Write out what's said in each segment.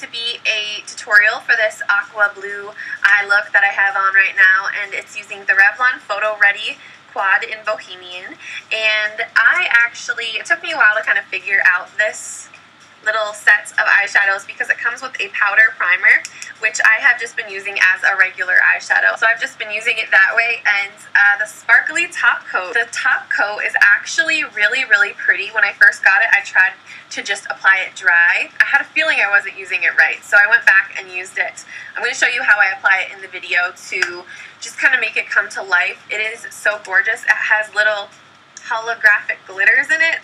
to be a tutorial for this aqua blue eye look that I have on right now, and it's using the Revlon Photo Ready Quad in Bohemian. And it took me a while to kind of figure out this little sets of eyeshadows because it comes with a powder primer, which I have just been using as a regular eyeshadow. So I've just been using it that way. And the sparkly top coat. The top coat is actually really, really pretty. When I first got it, I tried to just apply it dry. I had a feeling I wasn't using it right, so I went back and used it. I'm going to show you how I apply it in the video to just kind of make it come to life. It is so gorgeous. It has little holographic glitters in it,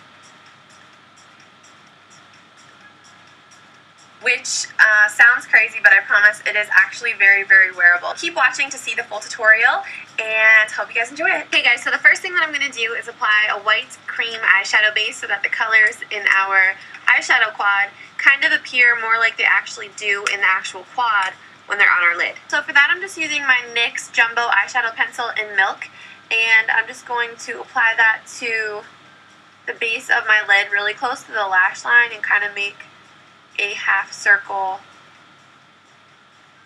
which sounds crazy, but I promise it is actually very, very wearable. Keep watching to see the full tutorial, and hope you guys enjoy it. Okay guys, so the first thing that I'm going to do is apply a white cream eyeshadow base so that the colors in our eyeshadow quad kind of appear more like they actually do in the actual quad when they're on our lid. So for that, I'm just using my NYX Jumbo eyeshadow pencil in Milk, and I'm just going to apply that to the base of my lid really close to the lash line and kind of make a half circle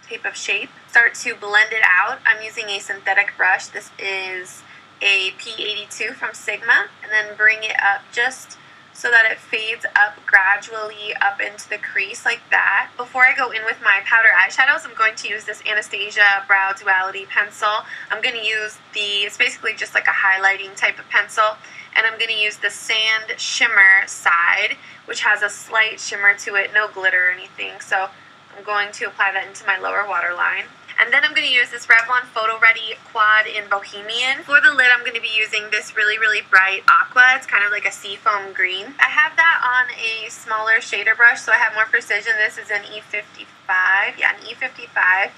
type of shape. Start to blend it out. I'm using a synthetic brush. This is a P82 from Sigma, and then bring it up just so that it fades up gradually up into the crease like that. Before I go in with my powder eyeshadows, I'm going to use this Anastasia Brow Duality pencil. I'm going to use it's basically just like a highlighting type of pencil, and I'm going to use the Sand Shimmer side, which has a slight shimmer to it, no glitter or anything. So I'm going to apply that into my lower waterline. And then I'm going to use this Revlon Photo Ready Quad in Bohemian. For the lid, I'm going to be using this really, really bright Aqua. It's kind of like a seafoam green. I have that on a smaller shader brush, so I have more precision. This is an E55. Yeah, an E55.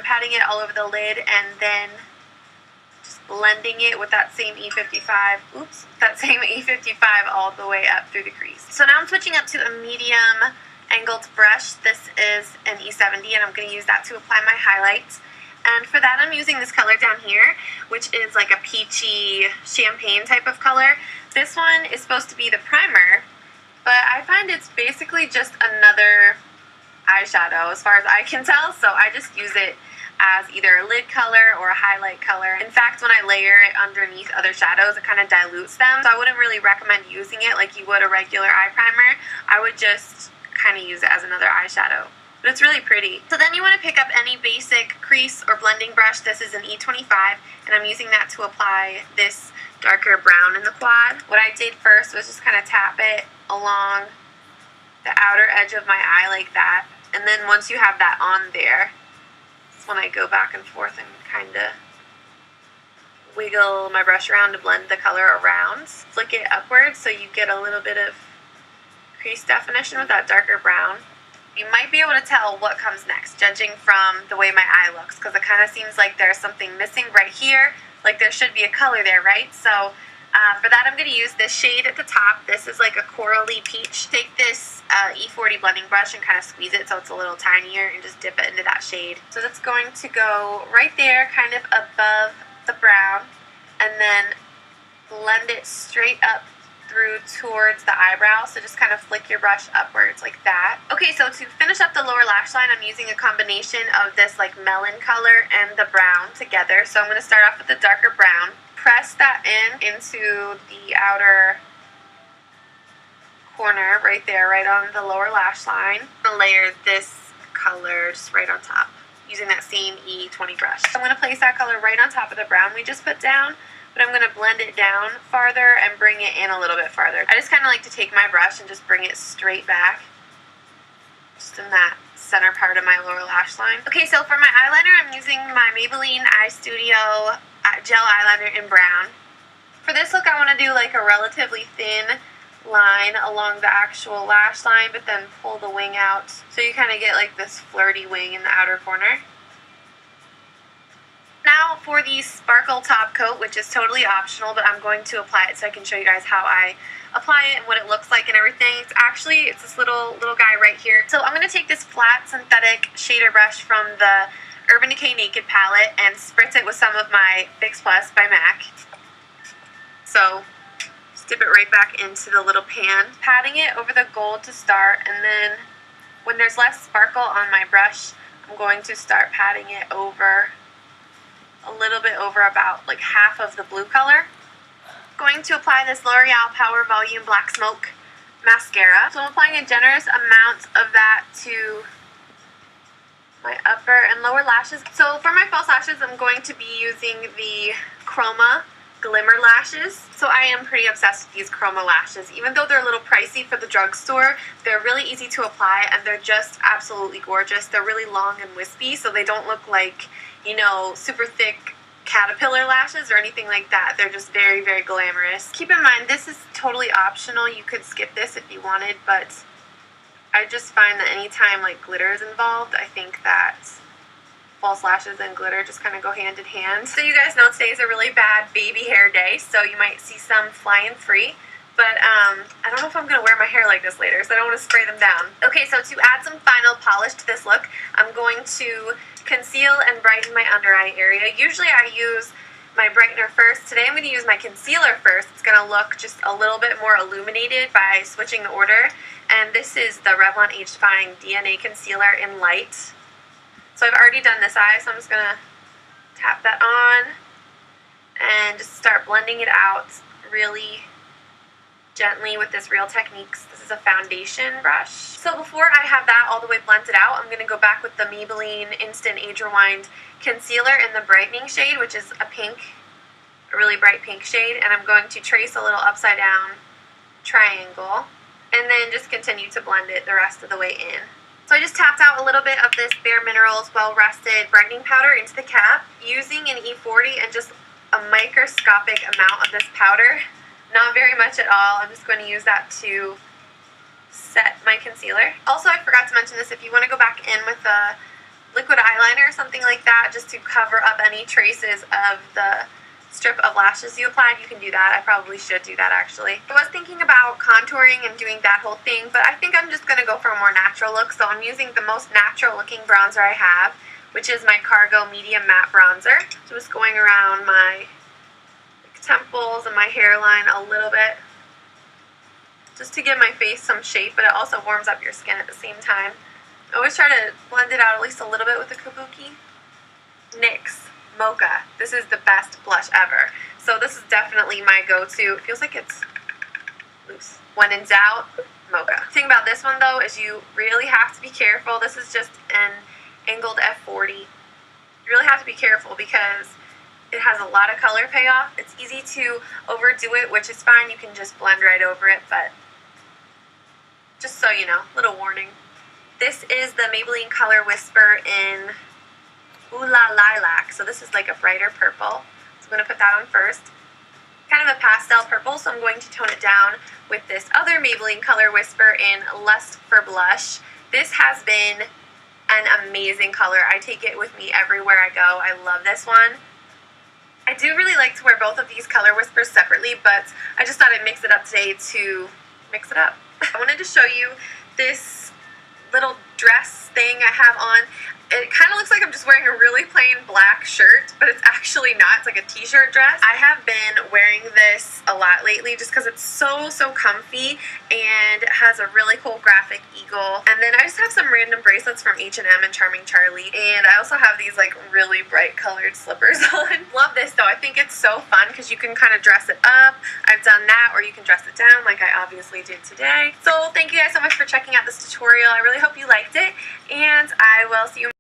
Patting it all over the lid and then just blending it with that same E55. Oops, that same E55 all the way up through the crease. So now I'm switching up to a medium angled brush. This is an E70, and I'm going to use that to apply my highlights. And for that, I'm using this color down here, which is like a peachy champagne type of color. This one is supposed to be the primer, but I find it's basically just another eyeshadow as far as I can tell, so I just use it as either a lid color or a highlight color. In fact, when I layer it underneath other shadows, it kind of dilutes them, so I wouldn't really recommend using it like you would a regular eye primer. I would just kind of use it as another eyeshadow, but it's really pretty. So then you want to pick up any basic crease or blending brush. This is an E25, and I'm using that to apply this darker brown in the quad. What I did first was just kind of tap it along the outer edge of my eye like that, and then once you have that on there, that's when I go back and forth and kind of wiggle my brush around to blend the color around. Flick it upwards so you get a little bit of crease definition with that darker brown. You might be able to tell what comes next, judging from the way my eye looks, because it kind of seems like there's something missing right here, like there should be a color there, right? So for that, I'm going to use this shade at the top. This is like a corally peach. Take this E40 blending brush and kind of squeeze it so it's a little tinier and just dip it into that shade. So that's going to go right there, kind of above the brown, and then blend it straight up through towards the eyebrow. So just kind of flick your brush upwards like that. Okay, so to finish up the lower lash line, I'm using a combination of this like melon color and the brown together. So I'm going to start off with the darker brown, press that into the outer corner right there, right on the lower lash line. I'm going to layer this color just right on top using that same E20 brush. I'm going to place that color right on top of the brown we just put down, but I'm going to blend it down farther and bring it in a little bit farther. I just kind of like to take my brush and just bring it straight back, just in that center part of my lower lash line. Okay, so for my eyeliner, I'm using my Maybelline Eye Studio gel eyeliner in brown. For this look, I want to do like a relatively thin line along the actual lash line, but then pull the wing out, so you kind of get like this flirty wing in the outer corner. Now for the sparkle top coat, which is totally optional, but I'm going to apply it so I can show you guys how I apply it and what it looks like and everything. It's this little guy right here. So I'm going to take this flat synthetic shader brush from the Urban Decay Naked palette and spritz it with some of my Fix Plus by MAC. So just dip it right back into the little pan, patting it over the gold to start, and then when there's less sparkle on my brush, I'm going to start patting it over a little bit over about like half of the blue color. Going to apply this L'Oreal Power Volume Black Smoke mascara. So I'm applying a generous amount of that to my upper and lower lashes. So for my false lashes, I'm going to be using the Chroma Glimmer Lashes. So I am pretty obsessed with these Chroma lashes. Even though they're a little pricey for the drugstore, they're really easy to apply and they're just absolutely gorgeous. They're really long and wispy, so they don't look like, you know, super thick caterpillar lashes or anything like that. They're just very, very glamorous. Keep in mind, this is totally optional. You could skip this if you wanted, but I just find that anytime like glitter is involved, I think that false lashes and glitter just kind of go hand in hand. So you guys know today is a really bad baby hair day, so you might see some flying free. But I don't know if I'm going to wear my hair like this later, so I don't want to spray them down. Okay, so to add some final polish to this look, I'm going to conceal and brighten my under eye area. Usually I use my brightener first. Today I'm going to use my concealer first. It's going to look just a little bit more illuminated by switching the order. And this is the Revlon Age Defying DNA Concealer in Light. So I've already done this eye, so I'm just going to tap that on and just start blending it out really gently with this Real Techniques. This is a foundation brush. So before I have that all the way blended out, I'm going to go back with the Maybelline Instant Age Rewind Concealer in the brightening shade, which is a pink, a really bright pink shade, and I'm going to trace a little upside down triangle and then just continue to blend it the rest of the way in. So I just tapped out a little bit of this Bare Minerals Well Rested brightening powder into the cap using an E40 and just a microscopic amount of this powder. Not very much at all. I'm just going to use that to set my concealer. Also, I forgot to mention this, if you want to go back in with a liquid eyeliner or something like that just to cover up any traces of the strip of lashes you applied, you can do that. I probably should do that actually. I was thinking about contouring and doing that whole thing, but I think I'm just going to go for a more natural look, so I'm using the most natural looking bronzer I have, which is my Cargo Medium Matte Bronzer. So just going around my temples and my hairline a little bit just to give my face some shape, but it also warms up your skin at the same time. I always try to blend it out at least a little bit with the Kabuki. NYX Mocha. This is the best blush ever. So this is definitely my go-to. It feels like it's loose. When in doubt, Mocha. The thing about this one though is you really have to be careful. This is just an angled F40. You really have to be careful because it has a lot of color payoff. It's easy to overdo it, which is fine. You can just blend right over it, but just so you know, little warning. This is the Maybelline Color Whisper in Ooh La Lilac. So this is like a brighter purple. So I'm going to put that on first. Kind of a pastel purple, so I'm going to tone it down with this other Maybelline Color Whisper in Lust for Blush. This has been an amazing color. I take it with me everywhere I go. I love this one. I do really like to wear both of these Color Whispers separately, but I just thought I'd mix it up today to mix it up. I wanted to show you this little dress thing I have on. It kind of looks like I'm just wearing a really plain black shirt, but it's actually not. It's like a t-shirt dress. I have been wearing this a lot lately just because it's so comfy and it has a really cool graphic eagle. And then I just have some random bracelets from H&M and Charming Charlie. And I also have these like really bright colored slippers on. Love this though. I think it's so fun because you can kind of dress it up. I've done that, or you can dress it down like I obviously did today. So thank you guys so much for checking out this tutorial. I really hope you liked it, and I will see you